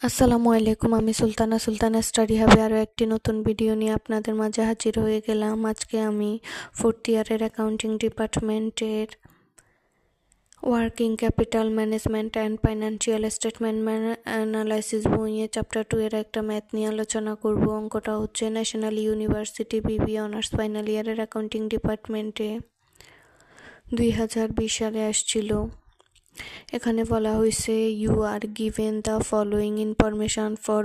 আসসালামু আলাইকুম। আমি সুলতানা স্টাডি হাবে আরও একটি নতুন ভিডিও নিয়ে আপনাদের মাঝে হাজির হয়ে গেলাম। আজকে আমি 4th ইয়ারের অ্যাকাউন্টিং ডিপার্টমেন্টের working capital management and financial statement analysis বইয়ে চ্যাপ্টার 2 এর একটা ম্যাথ নিয়ে আলোচনা করব। অঙ্কটা হচ্ছে national university BB honours final ইয়ারের অ্যাকাউন্টিং ডিপার্টমেন্টে 2020 সালে আসছিল। এখানে বলা হয়েছে you are given the following information for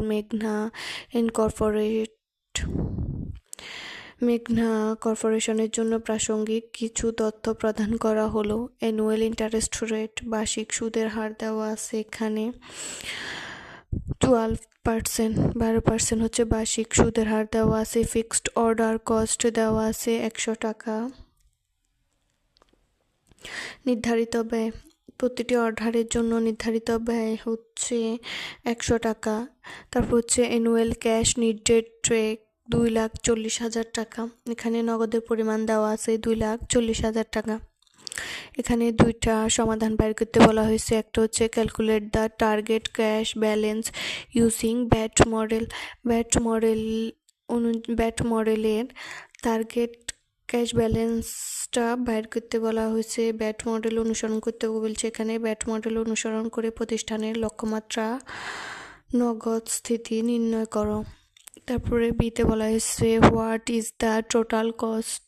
মেঘনা কর্পোরেশনের জন্য প্রাসঙ্গিক কিছু তথ্য প্রদান করা হলো। অ্যানুয়াল ইন্টারেস্ট রেট, বার্ষিক সুদের হার দেওয়া আছে এখানে 12%, 12% হচ্ছে বার্ষিক সুদের হার দেওয়া আছে। ফিক্সড অর্ডার কস্ট দেওয়া আছে 100 টাকা। নির্ধারিত ব্যয়, প্রতিটি অর্ডারের জন্য নির্ধারিত ব্যয় হচ্ছে 100 টাকা। তারপর হচ্ছে অ্যানুয়াল ক্যাশ নিডেড ট্রেক 2,40,000 টাকা। এখানে নগদের পরিমাণ দেওয়া আছে 2,40,000 টাকা। এখানে দুইটা সমাধান বের করতে বলা হয়েছে। একটা হচ্ছে calculate the target cash balance using bat মডেলের টার্গেট ক্যাশ ব্যালেন্সটা বাইর করতে বলা হয়েছে। ব্যাট মডেল অনুসরণ করতে বলছে। এখানে ব্যাট মডেল অনুসরণ করে প্রতিষ্ঠানের লক্ষ্যমাত্রা নগদ স্থিতি নির্ণয় করো। তারপরে বিতে বলা হয়েছে what is the total cost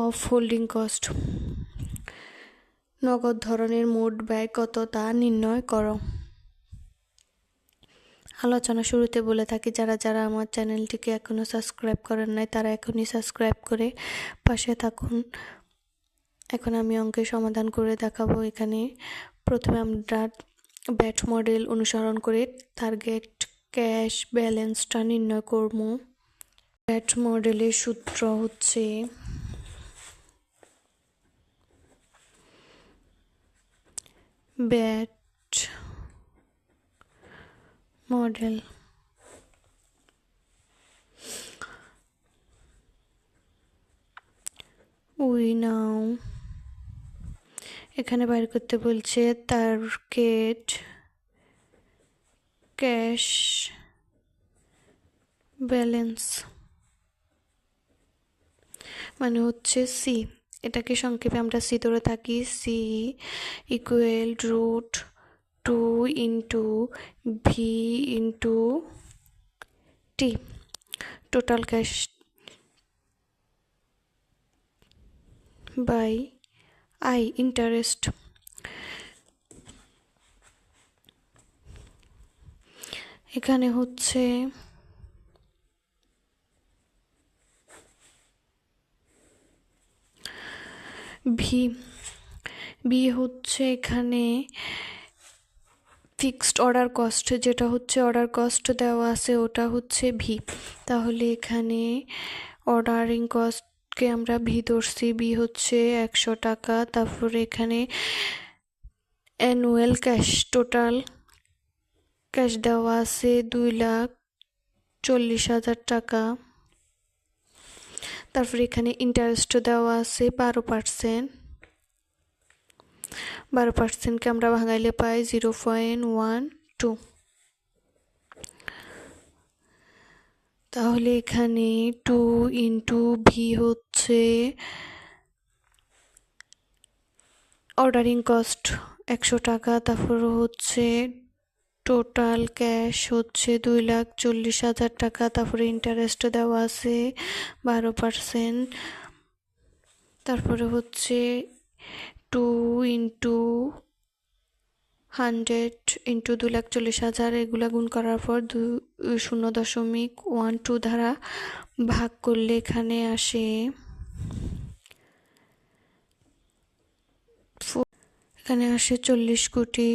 of holding cost, নগদ ধরনের মোট ব্যয় কত তা নির্ণয় করো। আলোচনা শুরুতে বলে থাকি যারা যারা আমার চ্যানেলটিকে এখনো সাবস্ক্রাইব করেন নাই তারা এখনই সাবস্ক্রাইব করে পাশে থাকুন। এখন আমি অঙ্কের সমাধান করে দেখাবো। এখানে প্রথমে আমরা ব্যাট মডেল অনুসরণ করে টার্গেট ক্যাশ ব্যালেন্সটা নির্ণয় করব। ব্যাট মডেলের সূত্র হচ্ছে ব্যাট মডেল এখানে বাইর করতে বলছে টার্গেট ক্যাশ ব্যালেন্স মানে হচ্ছে সি। এটাকে সংক্ষেপে আমরা সি ধরে থাকি। C equal root 2 into V into T, total cash by I interest. এখানে হচ্ছে ভি হচ্ছে এখানে ফিক্সড অর্ডার কস্ট, যেটা হচ্ছে অর্ডার কস্ট দেওয়া আছে ওটা হচ্ছে ভি। তাহলে এখানে অর্ডারিং কস্টকে আমরা ভি ধরছি, ভি হচ্ছে 100 টাকা। তারপরে এখানে অ্যানুয়াল ক্যাশ, টোটাল ক্যাশ দেওয়া আছে 2,40,000 টাকা। তারপরে এখানে ইন্টারেস্ট দেওয়া আছে 12%কে আমরা ভাঙাইলে পাই 0.12। তাহলে এখানে 2 ইন্টু ভি হচ্ছে অর্ডারিং কস্ট 100 টাকা। তারপর হচ্ছে টোটাল ক্যাশ হচ্ছে 2,40,000 টাকা। তারপরে ইন্টারেস্ট দেওয়া আছে 12%। তারপরে হচ্ছে 2 ইন্টু 100 ইন্টু 2,40,000, এগুলা গুণ করার পর 0.12 দ্বারা ভাগ করলে এখানে আসে এখানে আসে 40 কোটি।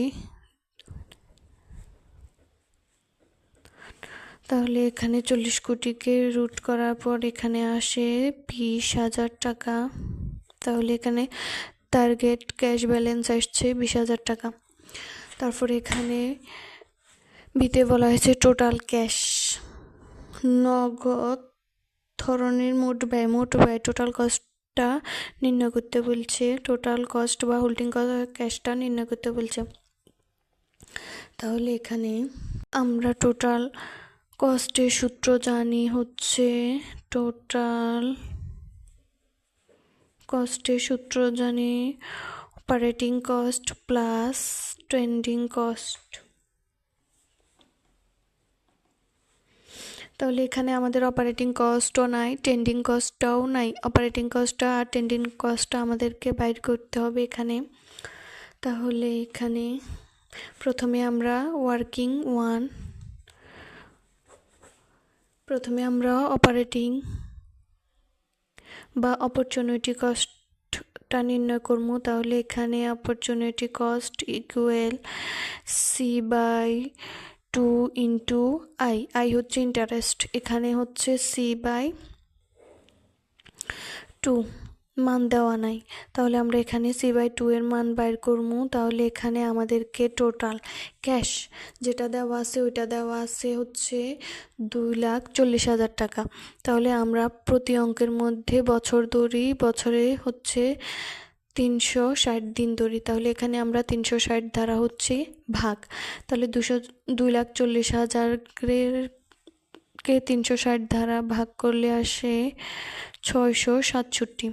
তাহলে এখানে 40 কোটিকে রুট করার পর এখানে আসে 20,000 টাকা। তাহলে এখানে টার্গেট ক্যাশ ব্যালেন্স আসছে 20,000 টাকা। তারপরে এখানে বিতে বলা হয়েছে টোটাল ক্যাশ, নগদ ধরনের মোট ব্যয় টোটাল কস্টটা নির্ণয় করতে বলছে। টোটাল কস্ট বা হোল্ডিং ক্যাশটা নির্ণয় করতে বলছে। তাহলে এখানে আমরা টোটাল কস্টের সূত্র জানি হচ্ছে operating cost plus trending cost. তাহলে এখানে আমাদের অপারেটিং কস্টও নাই, ট্রেন্ডিং কস্টটাও নাই। অপারেটিং কস্টটা আর ট্রেন্ডিং কস্টটা আমাদেরকে বাইর করতে হবে এখানে। তাহলে এখানে প্রথমে আমরা অপারেটিং বা অপরচুনিটি কস্টটা নির্ণয় করব। তাহলে এখানে opportunity cost equal C/2 into I হচ্ছে ইন্টারেস্ট, এখানে হচ্ছে C/2 মান দেওয়া নাই। তাহলে আমরা এখানে C/2 এর মান বাইর করবো। তাহলে এখানে আমাদেরকে টোটাল ক্যাশ যেটা দেওয়া আছে ওইটা দেওয়া আছে হচ্ছে 2,40,000 টাকা। তাহলে আমরা প্রতি অঙ্কের মধ্যে বছর ধরি, বছরে হচ্ছে 360 দিন ধরি। তাহলে এখানে আমরা 360 দ্বারা হচ্ছে ভাগ। তাহলে 2,40,000 কে 360 দ্বারা ভাগ করলে আসে 667।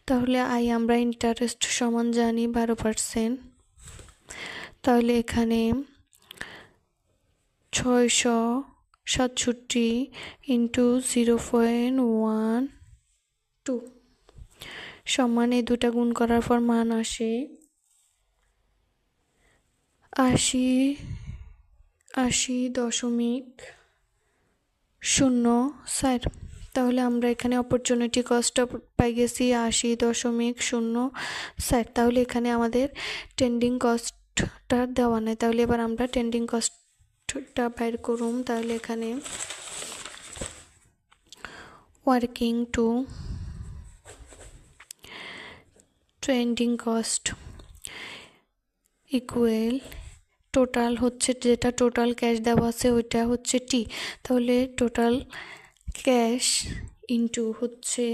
তাহলে আমরা ইন্টারেস্ট সমান জানি 12%। তাহলে এখানে 667 ইন্টু 0.12 সমান এই দুটা গুণ করার পর মান আসে 80.04। তাহলে আমরা এখানে অপরচুনিটি কস্টটা পাই গেছি 80.04। তাহলে এখানে আমাদের ট্রেন্ডিং কস্টটা দেওয়া নাই। তাহলে এবার আমরা ট্রেন্ডিং কস্টটা বাইর করুম। তাহলে এখানে working to trending cost equal total হচ্ছে যেটা টোটাল ক্যাশ দেওয়া আছে ওইটা হচ্ছে টি। তাহলে টোটাল ক্যাশ ইন্টু হচ্ছে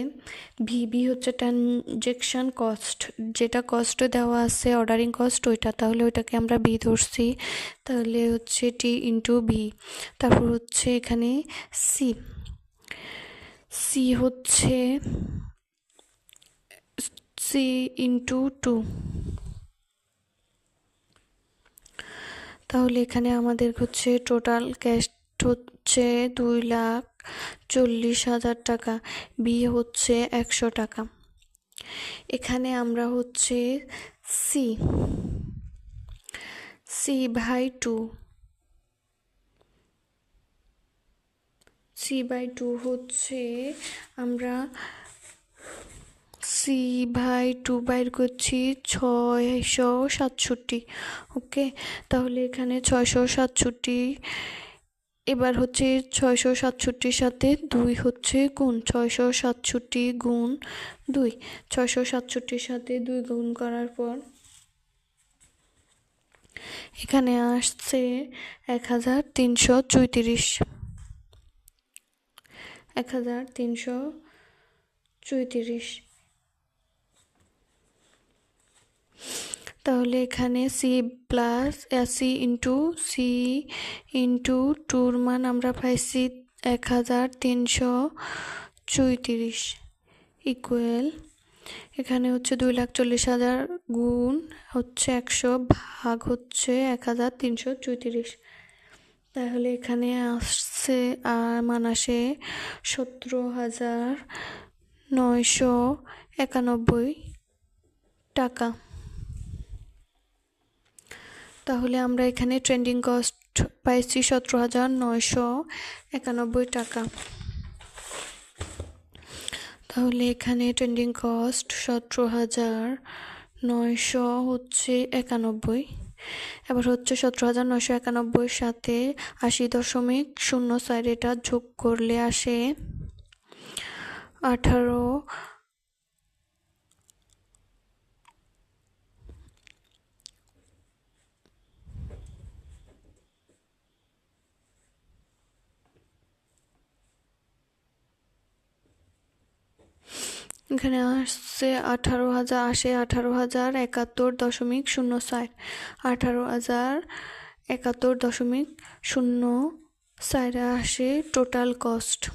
ভিবি হচ্ছে ট্রানজেকশন কস্ট, যেটা কস্ট দেওয়া আছে অর্ডারিং কস্ট ওইটা, তাহলে ওইটাকে আমরা বি ধরছি। তাহলে হচ্ছে টি ইন্টু ভি। তারপর হচ্ছে এখানে সি হচ্ছে সি ইন্টু 2। তাহলে এখানে আমাদের হচ্ছে টোটাল ক্যাশ হচ্ছে 2,40,000 টাকা, বি হচ্ছে 100 টাকা। এখানে আমরা হচ্ছে C/2 হচ্ছে আমরা C/2 বাইর করছি 667। ওকে, তাহলে এখানে 667 এবার হচ্ছে 667 সাথে 2 হচ্ছে গুণ, 667 গুণ 2, 667 সাথে 2 গুণ করার পর এখানে আসছে 1334। তাহলে এখানে সি ইন্টু 2 মান আমরা পাইছি 1334 ইকুয়াল এখানে হচ্ছে 2,40,000 গুণ হচ্ছে 100 ভাগ হচ্ছে 1334। তাহলে এখানে আসছে মান আসে 17,991 টাকা। তাহলে আমরা এখানে ট্রেন্ডিং কস্ট পাইছি 17,991 টাকা। তাহলে এখানে ট্রেন্ডিং কস্ট 17,991 হচ্ছে। এবার হচ্ছে 17,991 সাথে 80.04 এটা যোগ করলে আসে 18। এখানে আসছে 18,071.04, 18,071 71.084 টোটাল কস্ট।